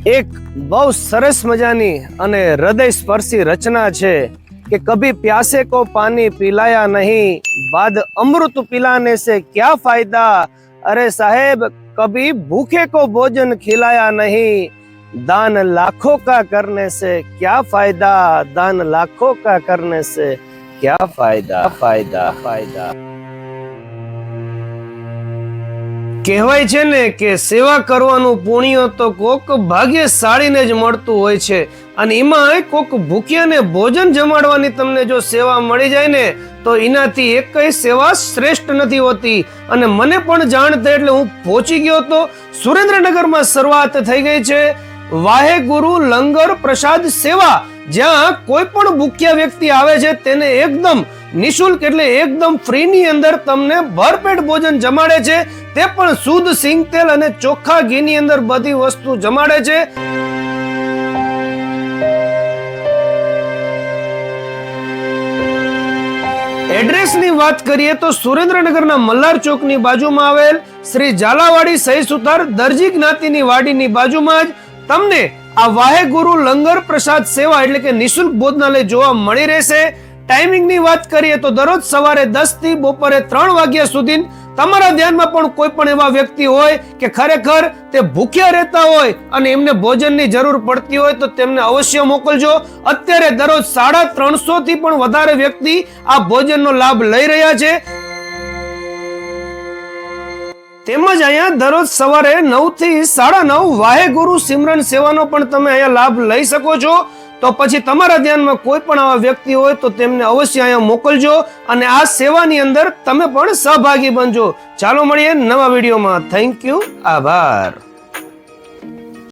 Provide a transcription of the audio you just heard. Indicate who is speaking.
Speaker 1: એક બહુ સરસ મજાની અને હૃદય સ્પર્શી રચના છે कि कभी प्यासे को पानी पिलाया नहीं, बाद अमृत पिलाने से क्या फायदा। अरे साहेब, कभी भूखे को भोजन खिलाया नहीं, दान लाखों का करने से क्या फायदा। दान लाखों का करने से क्या फायदा। फायदा फायदा કહેવાય છે ને કે સેવા કરવાનું પુણ્ય તો કોક ભાગ્યશાળીને જ મળતું હોય છે, અને એમાં કોક ભૂખ્યાને ભોજન જમાડવાની તમને જો સેવા મળી જાય ને તો એનાથી એક કઈ સેવા શ્રેષ્ઠ નથી હોતી. અને મને પણ જાણ થઈ એટલે હું પહોંચી ગયો તો સુરેન્દ્રનગરમાં શરૂઆત થઈ ગઈ છે વાહેગુરુ લંગર પ્રસાદ સેવા, જ્યાં કોઈ પણ ભૂખ્યા વ્યક્તિ આવે છે તેને એકદમ નિઃશુલ્ક એટલે એકદમ ફ્રી ની અંદર તમને ભરપેટ ભોજન જમાડે છે, તે પણ શુદ્ધ સિંગ તેલ અને ચોખ્ખા ઘી ની અંદર બધી વસ્તુ જમાડે છે. એડ્રેસ ની વાત કરીએ તો સુરેન્દ્રનગરના મલ્હાર ચોક ની બાજુમાં આવેલ શ્રી ઝાલાવાડી સહી સુતાર દરજી જ્ઞાતિની વાડીની બાજુમાં જ તમને આ વાહેગુરુ લંગર પ્રસાદ સેવા એટલે કે નિઃશુલ્ક ભોજનાલય જોવા મળી રહેશે. ટાઈમિંગ ની વાત કરીએ તો દરરોજ સવારે 10 થી બપોરે 3 વાગ્યા સુધી. તમારા ધ્યાનમાં પણ કોઈ પણ એવા વ્યક્તિ હોય કે ખરેખર તે ભૂખ્યા રહેતા હોય અને એમને ભોજનની જરૂર પડતી હોય તો તેમને અવશ્ય મોકલજો. અત્યારે દરરોજ 350 થી પણ વધારે વ્યક્તિ આ ભોજનનો લાભ લઈ રહ્યા છે. તેમજ અહીંયા દરરોજ સવારે 9 થી 9:30 વાહેગુરુ સિમરન સેવાનો પણ તમે અહીંયા લાભ લઈ શકો છો. તો પછી તમારા ધ્યાનમાં કોઈ પણ આવા વ્યક્તિ હોય તો તેમને અવશ્ય અહીંયા મોકલજો અને આ સેવાની અંદર તમે પણ સહભાગી બનજો. ચાલો મળીએ નવા વિડીયોમાં. થેન્ક યુ, આભાર.